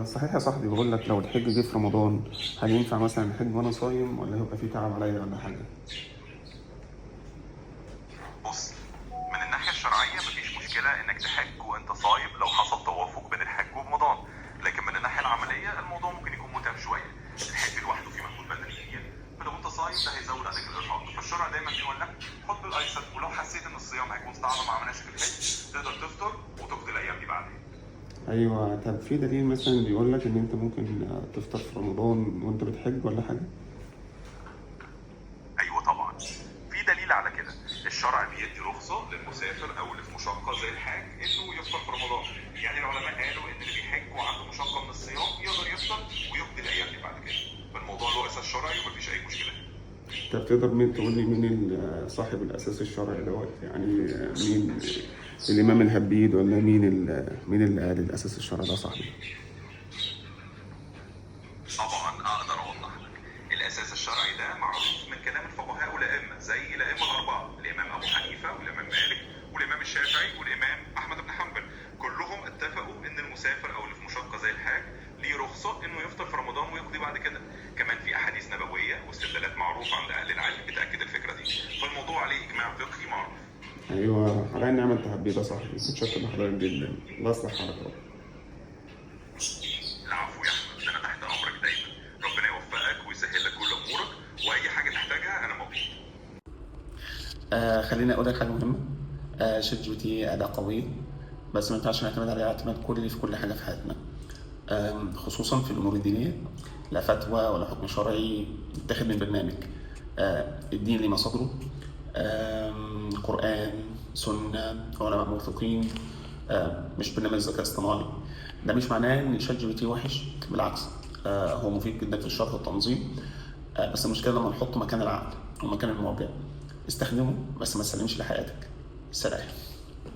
صحيح يا صاحبي، بقول لك لو الحج جه في رمضان، هل ينفع مثلا الحج وانا صايم ولا هيبقى فيه تعب عليا ولا حاجه؟ بص، من الناحية الشرعية مفيش مشكلة إنك تحج وأنت صايم لو حصل توافق بين الحج ورمضان، لكن من الناحية العملية الموضوع ممكن يكون متعب شوية. الحج لوحده فيه مجهود بدني كتير، فلو أنت صايم ده هيزود عليك الإرهاق، فالشرع دايما بيقول لك خد بالأيسر، ولو حسيت إن الصيام هيكون صعب مع مناسك الحج تقدر تفطر وتقضي الأيام دي بعدين. ايوه، طب في دليل مثلا بيقول لك ان انت ممكن تفطر في رمضان وانت بتحج ولا حاجه؟ أيوة طبعا، في دليل على كده. الشرع بيدي رخصة للمسافر أو اللي في مشقة زي الحاج إنه يفطر في رمضان. يعني العلماء قالوا إن اللي بيحج وعنده مشقة من الصيام يقدر يفطر ويقضي الأيام دي بعد كده، فالموضوع له أساس شرعي ومفيش أي مشكلة. طب تقدر تقول لي مين صاحب الاساس الشرعي دوت؟ يعني مين، الامام الهبيد ولا مين اللي قال الاساس الشرعي ده صاحبي؟ طبعا أقدر أوضح لك. الأساس الشرعي ده معروف من كلام الفقهاء والأئمة زي الأئمة الأربعة، الإمام أبو حنيفة والإمام مالك والإمام الشافعي والإمام أحمد بن حنبل. كلهم اتفقوا إن المسافر أو اللي في مشقة زي الحاج ليه رخصة إنه يفطر في رمضان ويقضي بعد كده. كمان في أحاديث نبوية واستدلالات معروفة عند أهل العلم بتأكد الفكرة دي، فالموضوع عليه إجماع فقهي معروف. ايوه، على اني عملت حبيبي يا صاحبي، متشكر لحضرتك جدا. الله يصلح حالك. العفو يا أحمد، أنا تحت أمرك دايما. ربنا يوفقك ويسهل لك كل أمورك، وأي حاجة تحتاجها أنا موجود. خليني اقول لك حاجه مهمه. شات جي بي تي اداه قويه، بس ما ينفعش نعتمد عليه اعتماد كلي في كل حاجه في حياتنا، خصوصا في الامور الدينيه. لا فتوى ولا حكم شرعي يتاخد من برنامج. الدين ليه مصادره، قران، سنه، علماء موثوقين، مش برنامج ذكاء اصطناعي. ده مش معناه ان شات جي بي تي وحش، بالعكس. هو مفيد جدا في الشرح والتنظيم. بس المشكله لما نحطه مكان العقل ومكان المواجهه. استخدمه بس ما تسلمش لحياتك. سلام.